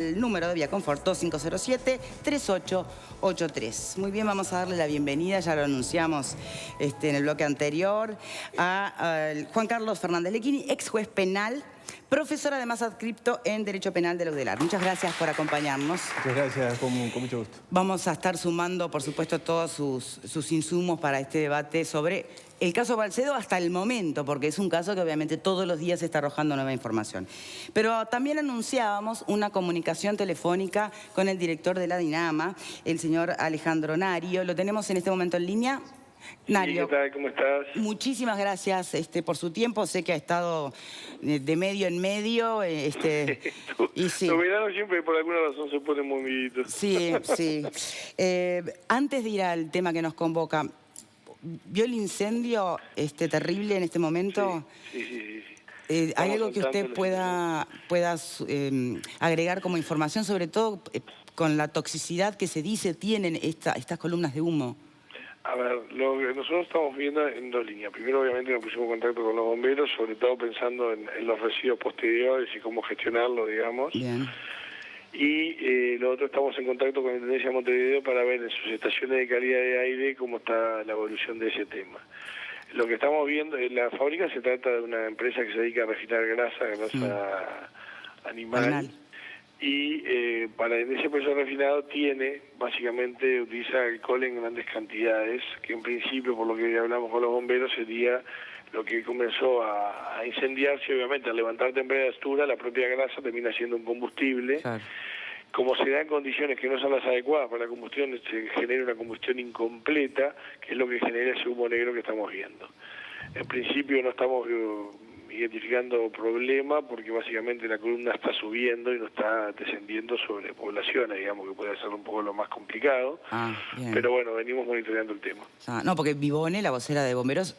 El número de Vía Confort 2507-3883. Muy bien, vamos a darle la bienvenida, ya lo anunciamos en el bloque anterior, a Juan Carlos Fernández Lecchini, ex juez penal, profesor además adscripto en Derecho Penal de la UDELAR. Muchas gracias por acompañarnos. Muchas gracias, con mucho gusto. Vamos a estar sumando, por supuesto, todos sus insumos para este debate sobre el caso Balsedo hasta el momento, porque es un caso que obviamente todos los días está arrojando nueva información. Pero también anunciábamos una comunicación telefónica con el director de la Dinama, el señor Alejandro Nario. ¿Lo tenemos en este momento en línea? Nario, ¿qué tal? ¿Cómo estás? Muchísimas gracias por su tiempo. Sé que ha estado de medio en medio. Y sí. Los veranos siempre por alguna razón se ponen moviditos. Sí, sí. Antes de ir al tema que nos convoca, ¿vio el incendio terrible en este momento? Sí. ¿Hay algo que usted pueda agregar como información, sobre todo con la toxicidad que se dice tienen estas columnas de humo? A ver, lo que nosotros estamos viendo en dos líneas. Primero, obviamente, nos pusimos en contacto con los bomberos, sobre todo pensando en los residuos posteriores y cómo gestionarlo, digamos. Bien. Y lo otro, estamos en contacto con la Intendencia de Montevideo para ver en sus estaciones de calidad de aire cómo está la evolución de ese tema. Lo que estamos viendo en la fábrica se trata de una empresa que se dedica a refinar grasa animal. Y para ese proceso refinado utiliza alcohol en grandes cantidades, que en principio, por lo que hablamos con los bomberos, sería lo que comenzó a incendiarse. Obviamente, al levantar temperatura, la propia grasa termina siendo un combustible. Claro. Como se da en condiciones que no son las adecuadas para la combustión, se genera una combustión incompleta, que es lo que genera ese humo negro que estamos viendo. En principio no estamos identificando problema porque básicamente la columna está subiendo y no está descendiendo sobre poblaciones, digamos, que puede ser un poco lo más complicado. Pero bueno, venimos monitoreando el tema. No, porque Vivone, la vocera de bomberos,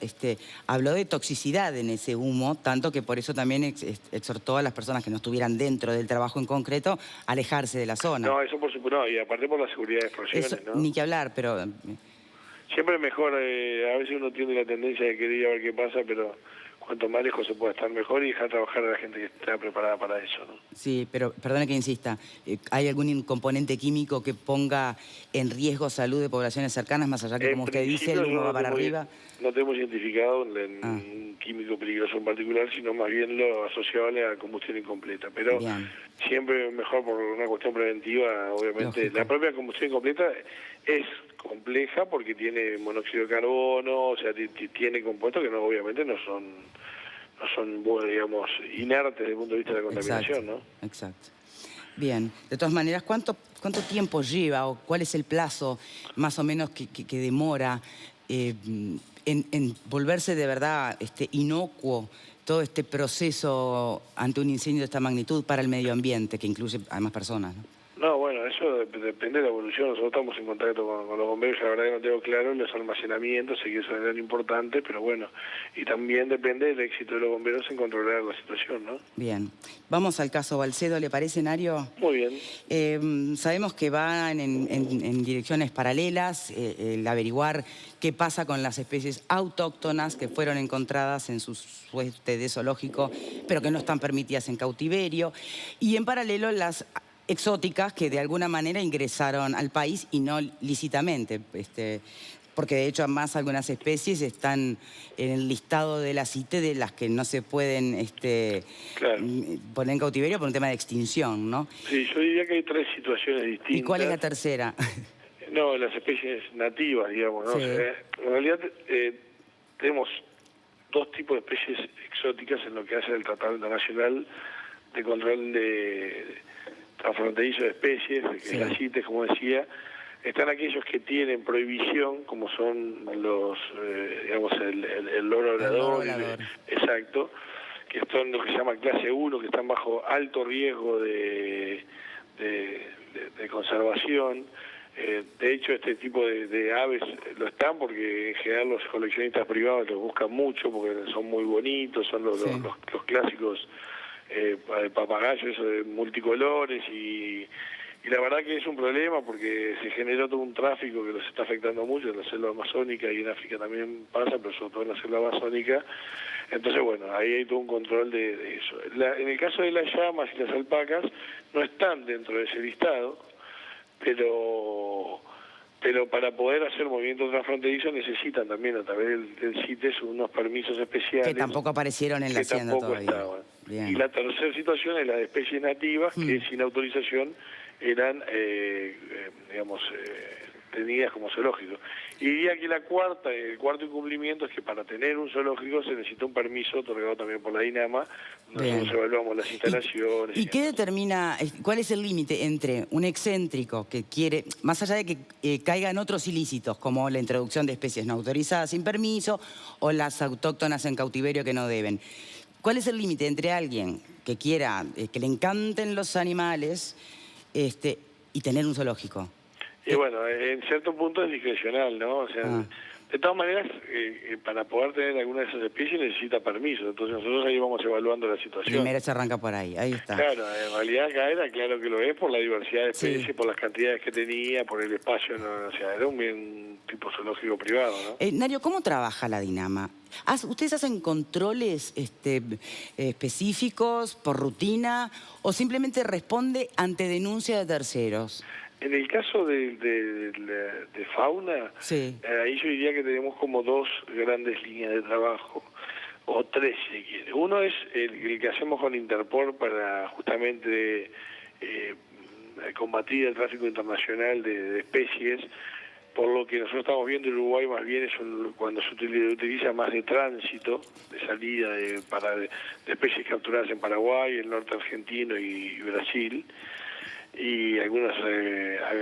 habló de toxicidad en ese humo, tanto que por eso también exhortó a las personas que no estuvieran dentro del trabajo en concreto a alejarse de la zona. No, eso por supuesto, no, y aparte por la seguridad de explosiones, ¿no? Ni que hablar, pero... Siempre es mejor, a veces uno tiene la tendencia de querer ir a ver qué pasa, pero cuanto más lejos se puede estar mejor y dejar trabajar a la gente que está preparada para eso, ¿no? Sí, pero perdone que insista, ¿hay algún componente químico que ponga en riesgo salud de poblaciones cercanas, más allá que, como usted dice, el humo va para arriba? No tenemos identificado un químico peligroso en particular, sino más bien lo asociado a la combustión incompleta. Pero siempre mejor por una cuestión preventiva, obviamente. Lógico. La propia combustión incompleta es compleja porque tiene monóxido de carbono, o sea, tiene compuestos que obviamente no son, digamos, inertes desde el punto de vista de la contaminación, ¿no? Exacto. Bien. De todas maneras, ¿cuánto tiempo lleva o cuál es el plazo más o menos que demora en volverse de verdad inocuo todo este proceso ante un incendio de esta magnitud para el medio ambiente, que incluye a más personas, ¿no? No, bueno, eso depende de la evolución. Nosotros estamos en contacto con los bomberos, la verdad que no tengo claro los almacenamientos, sé que eso es importante, pero bueno, y también depende del éxito de los bomberos en controlar la situación, ¿no? Bien. Vamos al caso Balsedo, ¿le parece, Nario? Muy bien. Sabemos que van en direcciones paralelas, el averiguar qué pasa con las especies autóctonas que fueron encontradas en su suerte de zoológico, pero que no están permitidas en cautiverio, y en paralelo las exóticas que de alguna manera ingresaron al país y no lícitamente, porque de hecho además algunas especies están en el listado de la CITE de las que no se pueden poner en cautiverio por un tema de extinción, ¿no? Sí, yo diría que hay tres situaciones distintas. ¿Y cuál es la tercera? No, las especies nativas, digamos, ¿no? Sí. O sea, en realidad tenemos dos tipos de especies exóticas en lo que hace el Tratado Internacional de Control Transfronterizo de Especies, que es la CITES, como decía. Están aquellos que tienen prohibición, como son los, digamos, el loro hablador, exacto, que son los que se llaman clase 1, que están bajo alto riesgo de conservación. De hecho, este tipo de aves lo están porque en general los coleccionistas privados los buscan mucho porque son muy bonitos, son los clásicos papagayos, eso de multicolores y Y la verdad que es un problema porque se generó todo un tráfico que los está afectando mucho en la selva amazónica y en África también pasa, pero sobre todo en la selva amazónica. Entonces, bueno, ahí hay todo un control de eso. En el caso de las llamas y las alpacas, no están dentro de ese listado, pero para poder hacer movimientos transfronterizos necesitan también a través del CITES unos permisos especiales. Que tampoco aparecieron en la hacienda todavía. Estaban. Bien. Y la tercera situación es la de especies nativas que sin autorización eran, tenidas como zoológicos. Y diría que el cuarto incumplimiento es que para tener un zoológico se necesita un permiso otorgado también por la DINAMA. Nosotros evaluamos las instalaciones. ¿Y qué determina, cuál es el límite entre un excéntrico que quiere, más allá de que caigan otros ilícitos, como la introducción de especies no autorizadas sin permiso o las autóctonas en cautiverio que no deben? ¿Cuál es el límite entre alguien que quiera, que le encanten los animales y tener un zoológico? Y bueno, en cierto punto es discrecional, ¿no? O sea, de todas maneras, para poder tener alguna de esas especies necesita permiso. Entonces nosotros ahí vamos evaluando la situación. Primero se arranca por ahí está. Claro, en realidad acá era claro que lo es por la diversidad de especies, por las cantidades que tenía, por el espacio, ¿no? O sea, era un tipo zoológico privado, ¿no? Nario, ¿cómo trabaja la DINAMA? ¿Ustedes hacen controles específicos por rutina o simplemente responde ante denuncia de terceros? En el caso de fauna, ahí yo diría que tenemos como dos grandes líneas de trabajo, o tres si quiere. Uno es el que hacemos con Interpol para justamente combatir el tráfico internacional de especies, por lo que nosotros estamos viendo en Uruguay más bien es cuando se utiliza más de tránsito, de salida de especies capturadas en Paraguay, el norte argentino y Brasil. Y algunas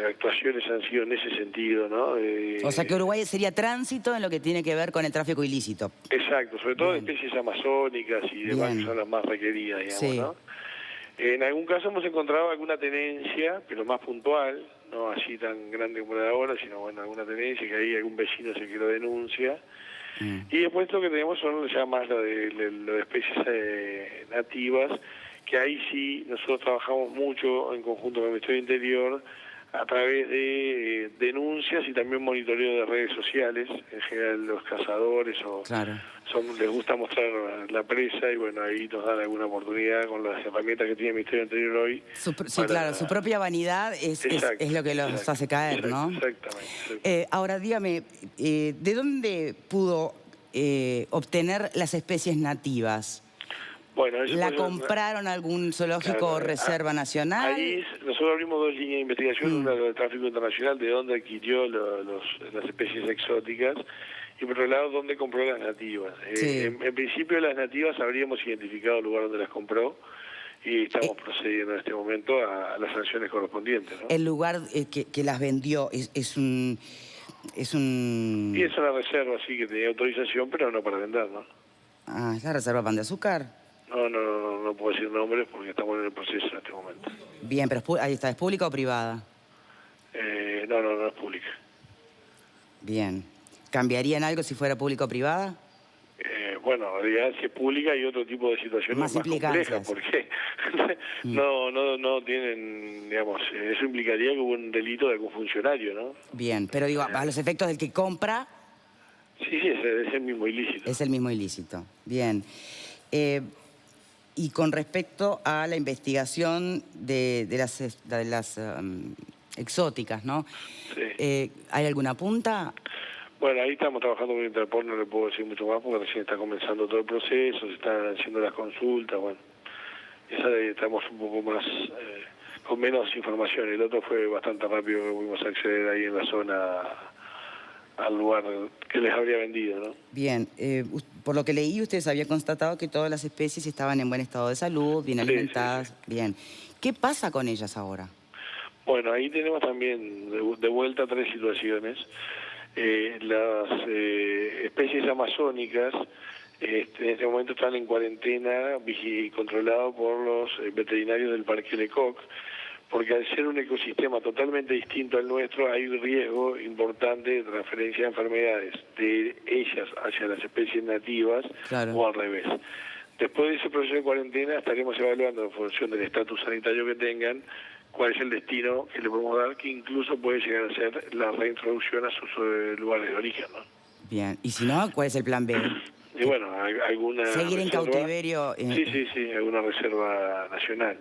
actuaciones han sido en ese sentido, ¿no? O sea que Uruguay sería tránsito en lo que tiene que ver con el tráfico ilícito. Exacto, sobre todo de especies amazónicas y demás que son las más requeridas, digamos, ¿no? En algún caso hemos encontrado alguna tenencia, pero más puntual, no así tan grande como la de ahora, sino bueno, alguna tenencia que ahí algún vecino se que lo denuncia. Y después lo que tenemos son ya más lo de especies nativas, que ahí sí nosotros trabajamos mucho en conjunto con el Ministerio del Interior a través de denuncias y también monitoreo de redes sociales. En general los cazadores les gusta mostrar la presa y bueno, ahí nos dan alguna oportunidad con las herramientas que tiene el Ministerio del Interior hoy. Claro, su propia vanidad es lo que los hace caer, ¿no? Exactamente. Ahora dígame, ¿de dónde pudo obtener las especies nativas? Bueno, ¿La compraron algún zoológico o reserva nacional? Ahí nosotros abrimos dos líneas de investigación, una de tráfico internacional, de dónde adquirió las especies exóticas, y por otro lado, dónde compró las nativas. En principio, las nativas habríamos identificado el lugar donde las compró y estamos procediendo en este momento a las sanciones correspondientes, ¿no? El lugar que las vendió es un... Y es una reserva, sí, que tenía autorización, pero no para vender, ¿no? ¿Es la reserva Pan de Azúcar? No puedo decir nombres porque estamos en el proceso en este momento. Bien, pero ahí está, ¿es pública o privada? No es pública. Bien. ¿Cambiaría en algo si fuera pública o privada? Bueno, en realidad si es pública hay otro tipo de situaciones más complejas, porque no tienen, digamos, eso implicaría que hubo un delito de algún funcionario, ¿no? Bien, pero digo, a los efectos del que compra... Sí, es el mismo ilícito. Es el mismo ilícito, bien. Y con respecto a la investigación de las exóticas, ¿no? Sí. ¿Hay alguna punta? Bueno, ahí estamos trabajando con Interpol, no le puedo decir mucho más porque recién está comenzando todo el proceso, se están haciendo las consultas, bueno. Estamos un poco más, con menos información. El otro fue bastante rápido, que pudimos acceder ahí en la zona al lugar que les habría vendido, ¿no? Bien, por lo que leí, ustedes habían constatado que todas las especies estaban en buen estado de salud, bien alimentadas. Sí. Bien. ¿Qué pasa con ellas ahora? Bueno, ahí tenemos también de vuelta tres situaciones. Las especies amazónicas en este momento están en cuarentena y controlados por los veterinarios del Parque Lecoq, porque al ser un ecosistema totalmente distinto al nuestro hay un riesgo importante de transferencia de enfermedades de ellas hacia las especies nativas o al revés. Después de ese proceso de cuarentena estaremos evaluando en función del estatus sanitario que tengan cuál es el destino que le podemos dar, que incluso puede llegar a ser la reintroducción a sus lugares de origen, ¿no? Bien, y si no, ¿cuál es el plan B? Y bueno, alguna seguir en reserva, cautiverio. Sí, alguna reserva nacional.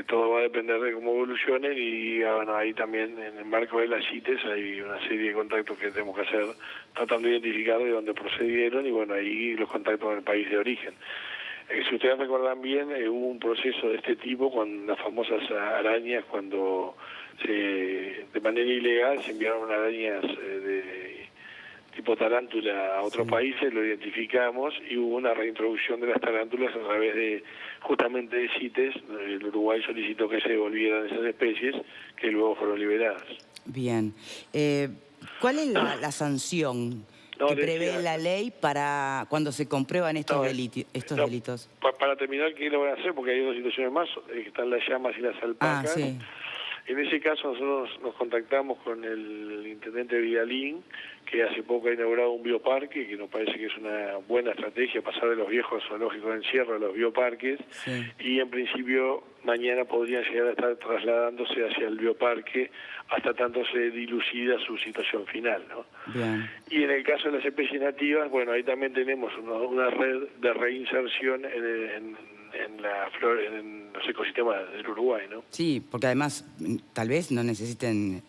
Todo va a depender de cómo evolucionen y bueno, ahí también en el marco de las CITES hay una serie de contactos que tenemos que hacer tratando de identificar de dónde procedieron y bueno, ahí los contactos en el país de origen. Si ustedes recuerdan bien, hubo un proceso de este tipo con las famosas arañas, cuando de manera ilegal se enviaron arañas de tipo tarántula a otros países, lo identificamos y hubo una reintroducción de las tarántulas a través de justamente de CITES. El Uruguay solicitó que se devolvieran esas especies que luego fueron liberadas. Bien. ¿Cuál es la sanción que prevé la ley para cuando se comprueban estos delitos? Para terminar, ¿qué lo van a hacer? Porque hay dos situaciones más, que están las llamas y las alpacas. Sí. En ese caso nosotros nos contactamos con el intendente Vidalín, que hace poco ha inaugurado un bioparque, que nos parece que es una buena estrategia pasar de los viejos zoológicos de encierro a los bioparques, y en principio mañana podrían llegar a estar trasladándose hacia el bioparque hasta tanto se dilucida su situación final, ¿no? Bien. Y en el caso de las especies nativas, bueno, ahí también tenemos una red de reinserción en los ecosistemas del Uruguay, ¿no? Sí, porque además tal vez no necesiten,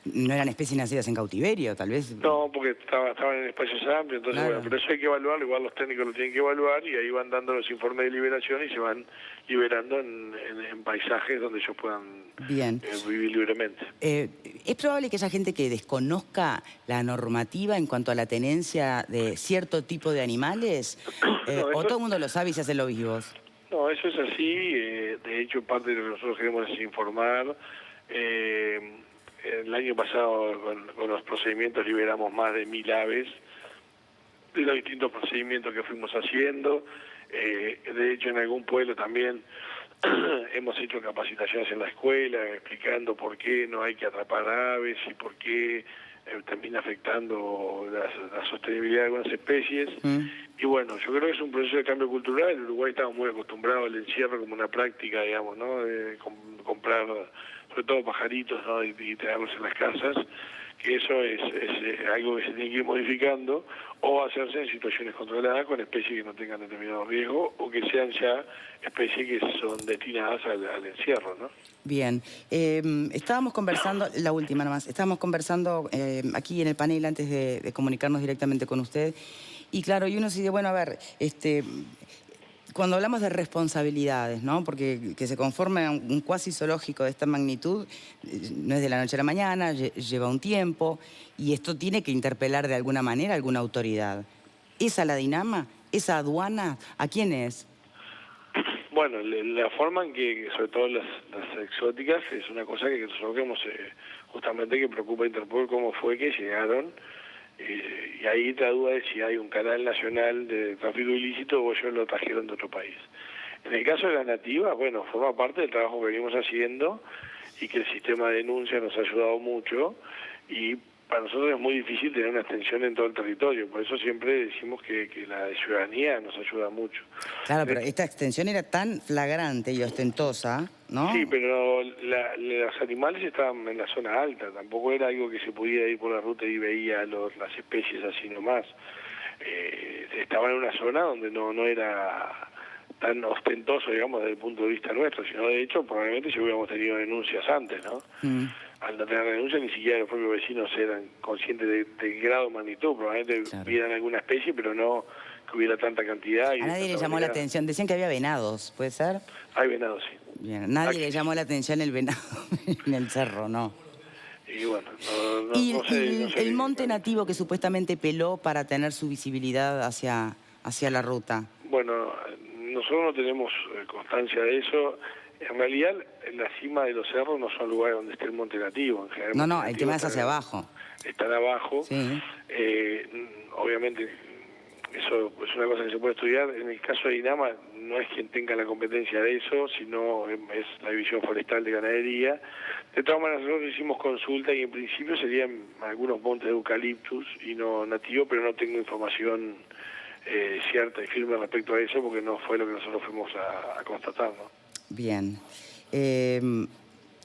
no eran especies nacidas en cautiverio, tal vez. No, porque estaban en espacios amplios, entonces claro. Bueno, pero eso hay que evaluarlo, igual los técnicos lo tienen que evaluar y ahí van dando los informes de liberación y se van liberando en paisajes donde ellos puedan vivir libremente. ¿Es probable que haya gente que desconozca la normativa en cuanto a la tenencia de cierto tipo de animales? ¿O todo el mundo lo sabe y se hacen los vivos? No, eso es así. De hecho, parte de lo que nosotros queremos es informar. El año pasado, con los procedimientos, liberamos más de 1000 aves de los distintos procedimientos que fuimos haciendo. De hecho, en algún pueblo también hemos hecho capacitaciones en la escuela explicando por qué no hay que atrapar aves y por qué termina afectando la sostenibilidad de algunas especies. Y bueno, yo creo que es un proceso de cambio cultural. En Uruguay estamos muy acostumbrados al encierro como una práctica, digamos, ¿no? De comprar, sobre todo pajaritos, ¿no? Y tenerlos en las casas, que eso es algo que se tiene que ir modificando, o hacerse en situaciones controladas con especies que no tengan determinado riesgo o que sean ya especies que son destinadas al encierro, ¿no? Bien, estábamos conversando, la última nomás, estábamos conversando aquí en el panel antes de comunicarnos directamente con usted, y claro, y uno se dice, bueno, a ver, cuando hablamos de responsabilidades, ¿no? Porque que se conforme un cuasi zoológico de esta magnitud no es de la noche a la mañana, lleva un tiempo, y esto tiene que interpelar de alguna manera a alguna autoridad. ¿Esa la Dinama? ¿Esa aduana? ¿A quién es? Bueno, la forma en que, sobre todo las exóticas, es una cosa que nosotros vemos justamente que preocupa a Interpol, cómo fue que llegaron, y ahí la duda es si hay un canal nacional de tráfico ilícito o ellos lo trajeron de otro país. En el caso de las nativas, bueno, forma parte del trabajo que venimos haciendo y que el sistema de denuncia nos ha ayudado mucho, y para nosotros es muy difícil tener una extensión en todo el territorio, por eso siempre decimos que la ciudadanía nos ayuda mucho. Claro, pero esta extensión era tan flagrante y ostentosa, ¿no? Sí, pero los animales estaban en la zona alta, tampoco era algo que se pudiera ir por la ruta y veía las especies así nomás. Estaban en una zona donde no era tan ostentoso, digamos, desde el punto de vista nuestro, sino de hecho probablemente si hubiéramos tenido denuncias antes, ¿no? Al no tener denuncias ni siquiera los propios vecinos eran conscientes del grado de magnitud, probablemente vieran alguna especie, pero no que hubiera tanta cantidad. A nadie le llamó la atención, decían que había venados, ¿puede ser? Hay venados, sí. Bien, nadie le llamó la atención el venado en el cerro, ¿no. Y bueno, no sé el monte nativo que supuestamente peló para tener su visibilidad hacia la ruta. Bueno, nosotros no tenemos constancia de eso. En realidad, en la cima de los cerros no son lugares donde esté el monte nativo. En general, no, el tema es hacia abajo. Están abajo. Sí. Obviamente, eso es una cosa que se puede estudiar. En el caso de Dinama, no es quien tenga la competencia de eso, sino es la División Forestal de Ganadería. De todas maneras, nosotros hicimos consulta y en principio serían algunos montes de eucaliptus y no nativos, pero no tengo información cierta y firme respecto a eso porque no fue lo que nosotros fuimos a constatar, ¿no? Bien.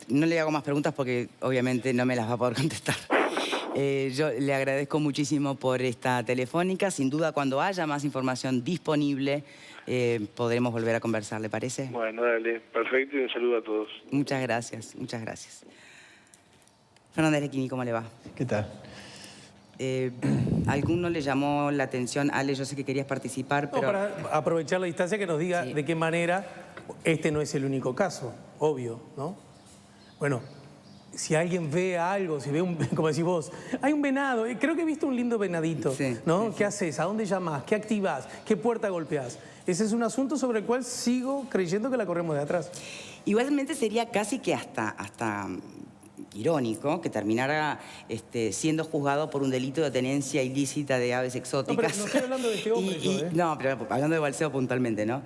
No le hago más preguntas porque obviamente no me las va a poder contestar. Yo le agradezco muchísimo por esta telefónica. Sin duda, cuando haya más información disponible, podremos volver a conversar, ¿le parece? Bueno, dale, perfecto, y un saludo a todos. Muchas gracias, muchas gracias. Fernández Lequini, ¿cómo le va? ¿Qué tal? ¿Alguno le llamó la atención? Ale, yo sé que querías participar, pero... No, para aprovechar la distancia, que nos diga de qué manera este no es el único caso, obvio, ¿no? Bueno, si alguien ve algo, si ve un, como decís vos, hay un venado, creo que he visto un lindo venadito, ¿no? ¿Qué haces? ¿A dónde llamás? ¿Qué activás? ¿Qué puerta golpeás? Ese es un asunto sobre el cual sigo creyendo que la corremos de atrás. Igualmente sería casi que hasta irónico que terminara siendo juzgado por un delito de tenencia ilícita de aves exóticas. No, pero no estoy hablando de este hombre. No, pero hablando de Balseo puntualmente, ¿no?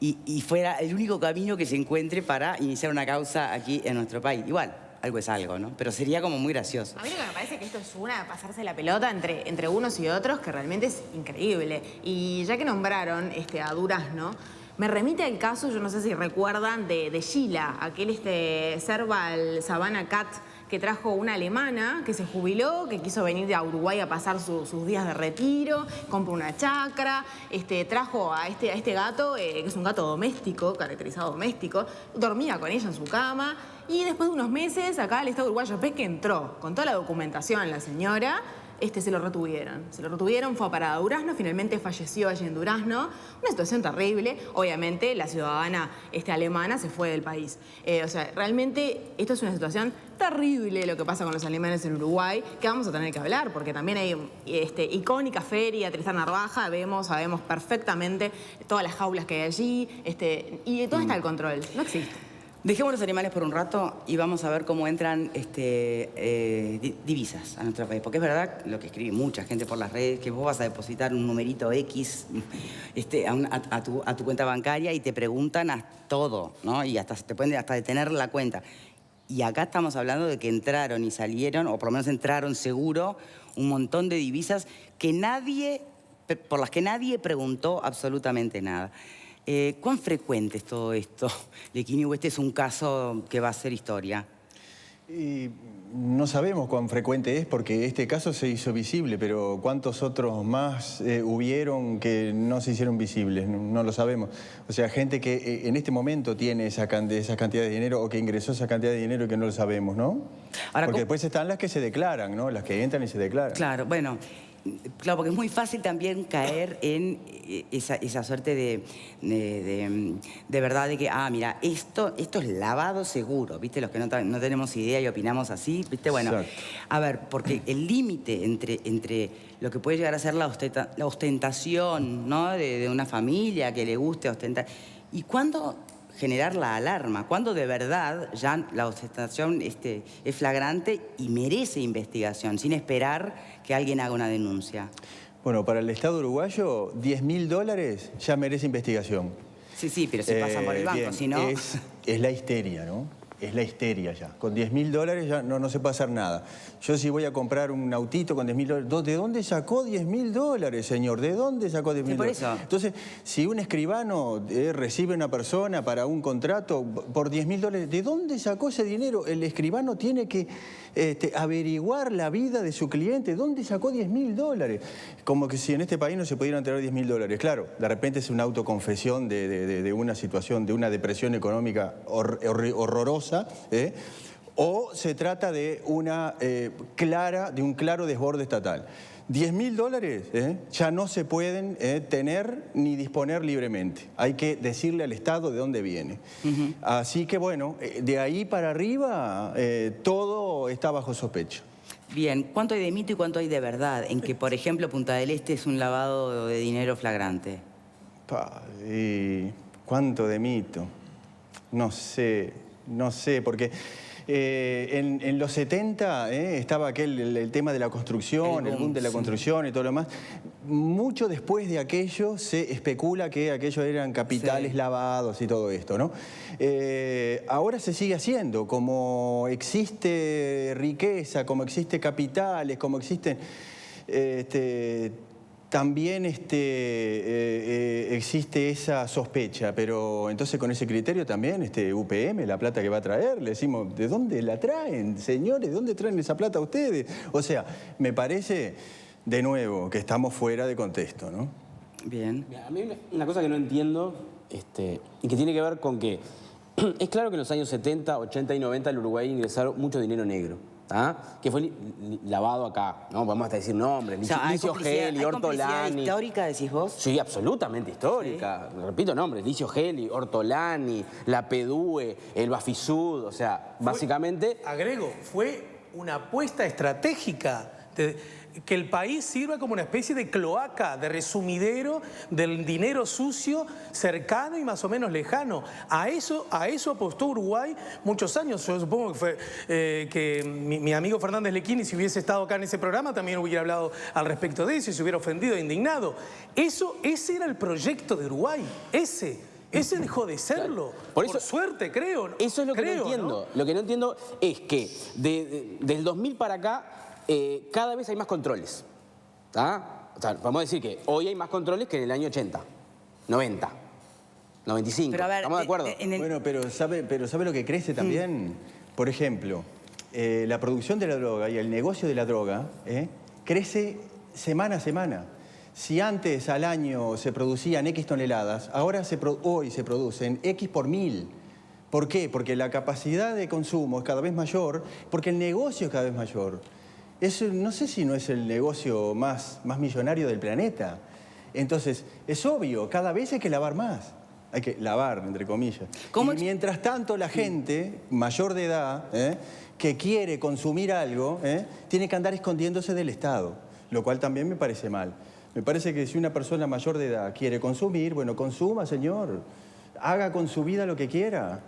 Y fuera el único camino que se encuentre para iniciar una causa aquí en nuestro país. Igual, algo es algo, ¿no? Pero sería como muy gracioso. A mí lo que me parece que esto es pasarse la pelota entre unos y otros, que realmente es increíble. Y ya que nombraron a Durazno, me remite al caso, yo no sé si recuerdan, de Sheila, aquel Serval Savannah Cat, que trajo una alemana que se jubiló, que quiso venir a Uruguay a pasar sus días de retiro, compró una chacra, trajo a este gato, que es un gato doméstico, caracterizado doméstico, dormía con ella en su cama, y después de unos meses, acá el Estado uruguayo, que entró con toda la documentación la señora, se lo retuvieron, fue a parar a Durazno, finalmente falleció allí en Durazno. Una situación terrible. Obviamente, la ciudadana alemana se fue del país. O sea, realmente esto es una situación terrible lo que pasa con los alemanes en Uruguay, que vamos a tener que hablar, porque también hay icónica feria, Tristán Narvaja, sabemos perfectamente todas las jaulas que hay allí, y todo está al control, no existe. Dejemos los animales por un rato y vamos a ver cómo entran divisas a nuestro país. Porque es verdad lo que escribe mucha gente por las redes, que vos vas a depositar un numerito X a tu cuenta bancaria y te preguntan todo, ¿no? Y te pueden hasta detener la cuenta. Y acá estamos hablando de que entraron y salieron, o por lo menos entraron seguro, un montón de divisas por las que nadie preguntó absolutamente nada. ¿Cuán frecuente es todo esto, Lequini? ¿O este es un caso que va a ser historia? Y no sabemos cuán frecuente es porque este caso se hizo visible, pero ¿cuántos otros más hubieron que no se hicieron visibles? No lo sabemos. O sea, gente que en este momento tiene esa cantidad de dinero o que ingresó esa cantidad de dinero y que no lo sabemos, ¿no? Ahora, porque después están las que se declaran, ¿no? Las que entran y se declaran. Claro, bueno... Claro, porque es muy fácil también caer en esa suerte de verdad de que, mira, esto es lavado seguro, ¿viste? Los que no tenemos idea y opinamos así, ¿viste? Bueno, exacto. A ver, porque el límite entre lo que puede llegar a ser la ostentación, ¿no? De una familia que le guste ostentar, y cuándo generar la alarma, cuando de verdad ya la ostentación es flagrante y merece investigación, sin esperar que alguien haga una denuncia. Bueno, para el Estado uruguayo, $10.000 ya merece investigación. Sí, pero si pasan por el banco, bien, si no... Es la histeria, ¿no? Es la histeria ya. Con $10.000 ya no se puede hacer nada. Yo si voy a comprar un autito con $10.000, ¿de dónde sacó $10.000, señor? ¿De dónde sacó $10.000? Por eso. Entonces, si un escribano recibe a una persona para un contrato por $10.000, ¿de dónde sacó ese dinero? El escribano tiene que averiguar la vida de su cliente. ¿Dónde sacó $10.000? Como que si en este país no se pudieran tener $10.000. Claro, de repente es una autoconfesión de una situación, de una depresión económica horrorosa. O se trata de un claro desborde estatal. $10.000 ya no se pueden tener ni disponer libremente. Hay que decirle al Estado de dónde viene. Así que bueno, de ahí para arriba todo está bajo sospecha. Bien, ¿cuánto hay de mito y cuánto hay de verdad en que, por ejemplo, Punta del Este es un lavado de dinero flagrante? ¿Cuánto de mito? No sé, porque en los 70 estaba el tema de la construcción, el boom de la construcción y todo lo demás. Mucho después de aquello se especula que aquello eran capitales lavados y todo esto, ¿no? Ahora se sigue haciendo, como existe riqueza, como existe capitales, como existen también existe esa sospecha, pero entonces con ese criterio también UPM, la plata que va a traer, le decimos, ¿de dónde la traen, señores? ¿De dónde traen esa plata ustedes? O sea, me parece, de nuevo, que estamos fuera de contexto, ¿no? Bien. A mí una cosa que no entiendo, y que tiene que ver con que es claro que en los años 70, 80 y 90 al Uruguay ingresaron mucho dinero negro. Que fue lavado acá, ¿no? Vamos hasta decir nombres, Licio Gelli, Ortolani. ¿Histórica decís vos? Sí, absolutamente histórica. ¿Sí? Repito nombres, Licio Gelli, Ortolani, la PDUE, el Bafisud, o sea, básicamente... Agrego, fue una apuesta estratégica que el país sirva como una especie de cloaca, de resumidero del dinero sucio, cercano y más o menos lejano. A eso apostó Uruguay muchos años. Yo supongo que fue que mi amigo Fernández Lequini, si hubiese estado acá en ese programa, también hubiera hablado al respecto de eso y se hubiera ofendido e indignado. Ese era el proyecto de Uruguay, ese dejó de serlo. Por suerte, creo. Eso es lo que no entiendo. ¿No? Lo que no entiendo es que del 2000 para acá cada vez hay más controles. O sea, vamos a decir que hoy hay más controles que en el año 80, 90, 95. Pero a ver, ¿estamos de acuerdo? Bueno, pero ¿sabe lo que crece también? Por ejemplo, la producción de la droga y el negocio de la droga crece semana a semana. Si antes al año se producían X toneladas, ahora hoy se producen X por 1000. ¿Por qué? Porque la capacidad de consumo es cada vez mayor, porque el negocio es cada vez mayor. No sé si no es el negocio más millonario del planeta. Entonces, es obvio, cada vez hay que lavar más. Hay que lavar, entre comillas. Y mientras tanto, la gente mayor de edad, que quiere consumir algo, tiene que andar escondiéndose del Estado, lo cual también me parece mal. Me parece que si una persona mayor de edad quiere consumir, bueno, consuma, señor. Haga con su vida lo que quiera.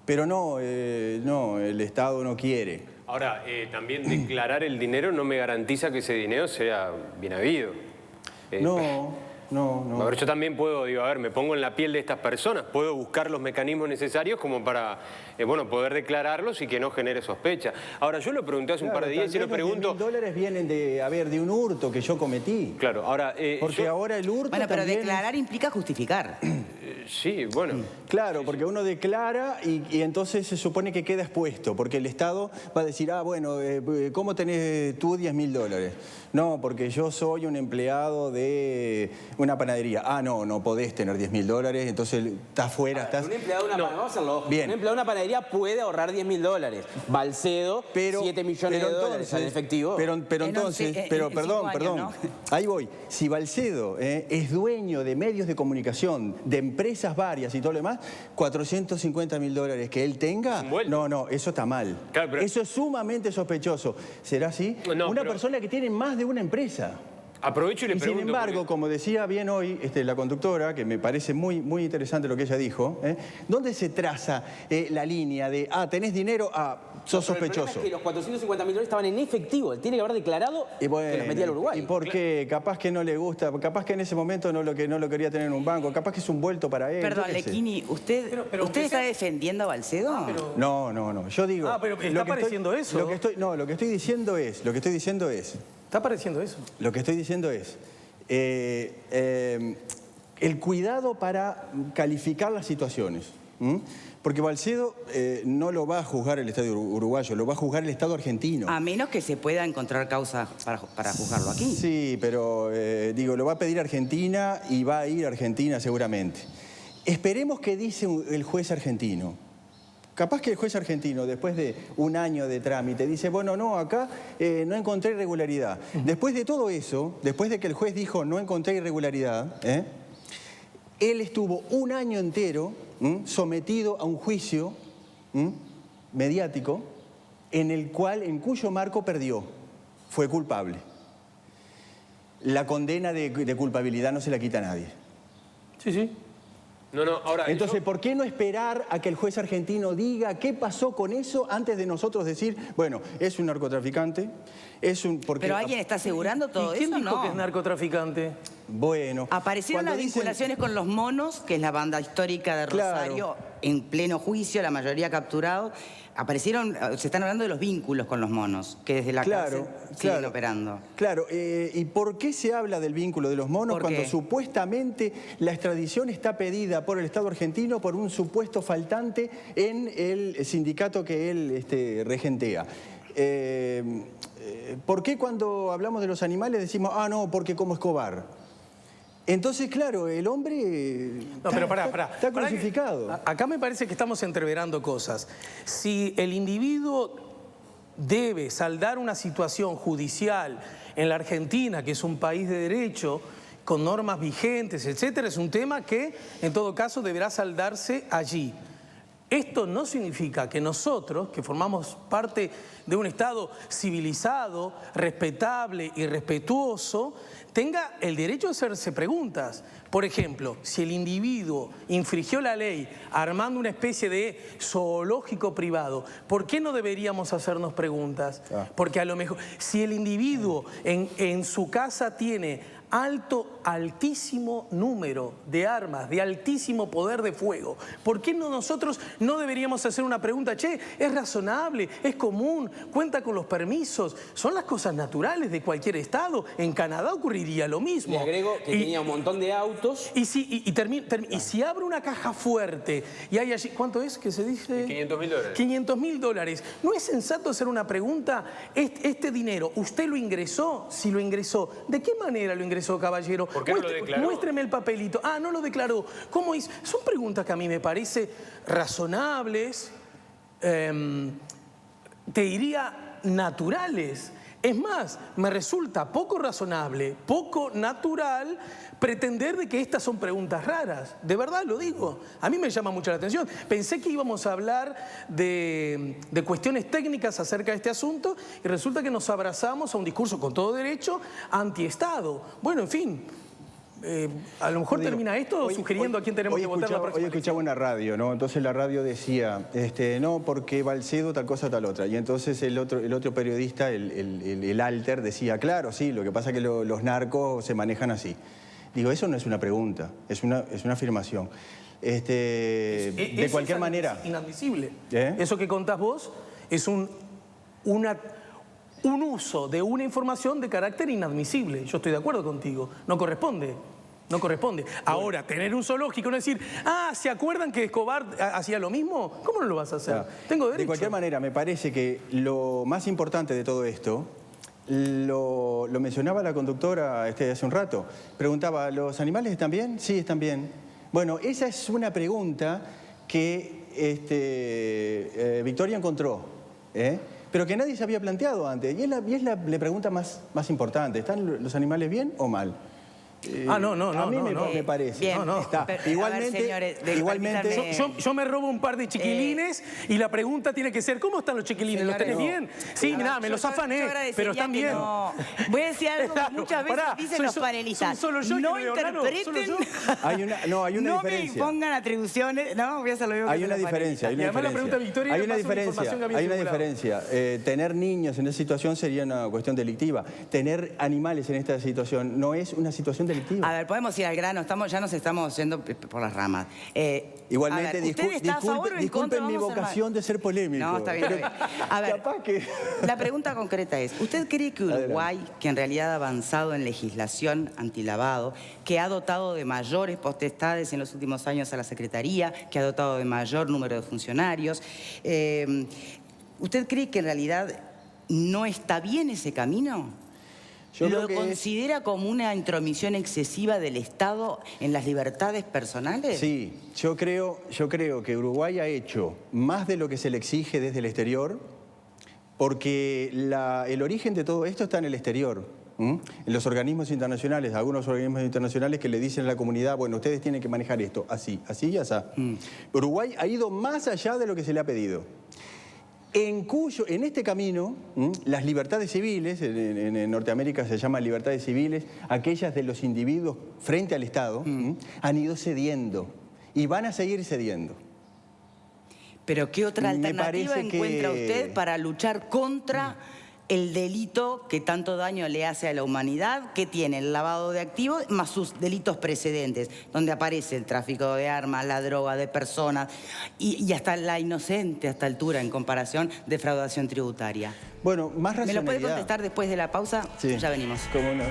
Pero no, el Estado no quiere. Ahora, también declarar el dinero no me garantiza que ese dinero sea bien habido. No. A ver, yo también puedo, me pongo en la piel de estas personas, puedo buscar los mecanismos necesarios como para, poder declararlos y que no genere sospecha. Ahora, yo lo pregunté hace un par de días y lo pregunto... Los $10.000 vienen de un hurto que yo cometí. Claro, ahora... porque ahora el hurto pero también declarar implica justificar. Sí, bueno. Claro, porque uno declara y entonces se supone que queda expuesto, porque el Estado va a decir, ¿cómo tenés tú $10.000? No, porque yo soy un empleado de una panadería. No podés tener $10.000, entonces estás fuera. Un empleado de una panadería, vamos a hacerlo. Bien. Un empleado de una panadería puede ahorrar $10.000. Balcedo, 7 millones de dólares en efectivo. Pero perdón, ¿no? Ahí voy. Si Balcedo es dueño de medios de comunicación, de empresas varias y todo lo demás, $450.000 que él tenga, no, eso está mal. Claro, eso es sumamente sospechoso. ¿Será así? Una persona que tiene más de una empresa. Aprovecho y le pregunto... Sin embargo, como decía bien hoy la conductora, que me parece muy interesante lo que ella dijo, ¿dónde se traza la línea de, tenés dinero, sos sospechoso? El problema es que los $450.000 estaban en efectivo. Él tiene que haber declarado que los metía al Uruguay. ¿Y por qué? Capaz que no le gusta, capaz que en ese momento no lo quería tener en un banco, capaz que es un vuelto para él. Perdón, Lequini, ¿usted está defendiendo a Balcedo? No, yo digo... pero está pareciendo eso. Lo que estoy diciendo es... ¿Está pareciendo eso? Lo que estoy diciendo es el cuidado para calificar las situaciones. Porque Balcedo no lo va a juzgar el Estado uruguayo, lo va a juzgar el Estado argentino. A menos que se pueda encontrar causa para juzgarlo aquí. Sí, pero lo va a pedir Argentina y va a ir a Argentina seguramente. Esperemos qué dice el juez argentino. Capaz que el juez argentino, después de un año de trámite, dice, acá no encontré irregularidad. Después de todo eso, después de que el juez dijo no encontré irregularidad, él estuvo un año entero sometido a un juicio mediático en cuyo marco perdió. Fue culpable. La condena de culpabilidad no se la quita a nadie. Sí. Ahora, entonces, ¿por qué no esperar a que el juez argentino diga qué pasó con eso antes de nosotros decir, es un narcotraficante, Pero alguien está asegurando todo eso, ¿Quién dijo que es narcotraficante? Bueno. Aparecieron las vinculaciones con los Monos, que es la banda histórica de Rosario, en pleno juicio, la mayoría capturados, se están hablando de los vínculos con los monos, que desde la cárcel siguen operando. Claro, ¿y por qué se habla del vínculo de los monos cuando supuestamente la extradición está pedida por el Estado argentino por un supuesto faltante en el sindicato que él regentea? ¿Por qué cuando hablamos de los animales decimos, ah, no, porque como Escobar? Entonces, claro, el hombre está crucificado. Acá me parece que estamos entreverando cosas. Si el individuo debe saldar una situación judicial en la Argentina, que es un país de derecho, con normas vigentes, etcétera, es un tema que, en todo caso, deberá saldarse allí. Esto no significa que nosotros, que formamos parte de un Estado civilizado, respetable y respetuoso, tenga el derecho de hacerse preguntas. Por ejemplo, si el individuo infringió la ley armando una especie de zoológico privado, ¿por qué no deberíamos hacernos preguntas? Porque a lo mejor, si el individuo en su casa tiene altísimo número de armas, de altísimo poder de fuego, ¿por qué nosotros no deberíamos hacer una pregunta? Che, ¿es razonable? ¿Es común? ¿Cuenta con los permisos? Son las cosas naturales de cualquier estado. En Canadá ocurriría lo mismo. Le agrego que tenía un montón de autos. Y si abre una caja fuerte y hay allí, ¿cuánto es que se dice? $500.000. $500.000. ¿No es sensato hacer una pregunta? Este dinero, ¿usted lo ingresó? Si lo ingresó, ¿de qué manera lo ingresó, caballero? ¿Por qué no lo declaró? Muéstreme el papelito. Ah, no lo declaró. ¿Cómo hizo? Son preguntas que a mí me parecen razonables, te diría naturales. Es más, me resulta poco razonable, poco natural pretender de que estas son preguntas raras. De verdad lo digo. A mí me llama mucho la atención. Pensé que íbamos a hablar de cuestiones técnicas acerca de este asunto y resulta que nos abrazamos a un discurso con todo derecho anti-Estado. Bueno, en fin. A lo mejor termina esto sugiriendo a quién tenemos que votar la próxima. Hoy escuchaba una radio, ¿no? Entonces la radio decía, no, porque Balcedo tal cosa, tal otra. Y entonces el otro periodista, el Alter, decía, claro, sí, lo que pasa es que los narcos se manejan así. Digo, eso no es una pregunta, es una afirmación. De cualquier manera. Es inadmisible. Eso que contás vos es un uso de una información de carácter inadmisible. Yo estoy de acuerdo contigo. No corresponde. No corresponde. Ahora, tener un zoológico, no decir, ¿se acuerdan que Escobar hacía lo mismo? ¿Cómo no lo vas a hacer? Tengo derecho. De cualquier manera, me parece que lo más importante de todo esto, lo mencionaba la conductora hace un rato. Preguntaba, ¿los animales están bien? Sí, están bien. Bueno, esa es una pregunta que Victoria encontró, pero que nadie se había planteado antes. Y es la pregunta más importante. ¿Están los animales bien o mal? No. A mí me parece. Bien, está. Igualmente, yo me robo un par de chiquilines y la pregunta tiene que ser, ¿cómo están los chiquilines? ¿Los tenés bien? Sí, mirá, me los afané, pero están bien. No. Voy a decir algo que muchas veces dicen los panelistas. No interpreten. Hay una diferencia. No me impongan atribuciones. No, voy a hacer lo mismo. Hay una diferencia. Y además la pregunta de Victoria hay una diferencia. Tener niños en esa situación sería una cuestión delictiva. Tener animales en esta situación no es una situación delictiva. A ver, podemos ir al grano, ya nos estamos yendo por las ramas. Igualmente, disculpen mi vocación de ser polémico. No, está bien. A ver, la pregunta concreta es, ¿usted cree que Uruguay, que en realidad ha avanzado en legislación antilavado, que ha dotado de mayores potestades en los últimos años a la Secretaría, que ha dotado de mayor número de funcionarios, ¿usted cree que en realidad no está bien ese camino? ¿Lo considera como una intromisión excesiva del Estado en las libertades personales? Sí, yo creo que Uruguay ha hecho más de lo que se le exige desde el exterior, porque el origen de todo esto está en el exterior, en los organismos internacionales, algunos organismos internacionales que le dicen a la comunidad, bueno, ustedes tienen que manejar esto, así y así. Uruguay ha ido más allá de lo que se le ha pedido. En este camino, las libertades civiles, en Norteamérica se llaman libertades civiles, aquellas de los individuos frente al Estado, han ido cediendo y van a seguir cediendo. ¿Pero qué otra alternativa encuentra usted para luchar contra el delito que tanto daño le hace a la humanidad, que tiene el lavado de activos más sus delitos precedentes, donde aparece el tráfico de armas, la droga de personas y hasta la inocente a esta altura en comparación defraudación tributaria. Bueno, más racionalidad. ¿Me lo puede contestar después de la pausa? Sí. Ya venimos. ¿Cómo no?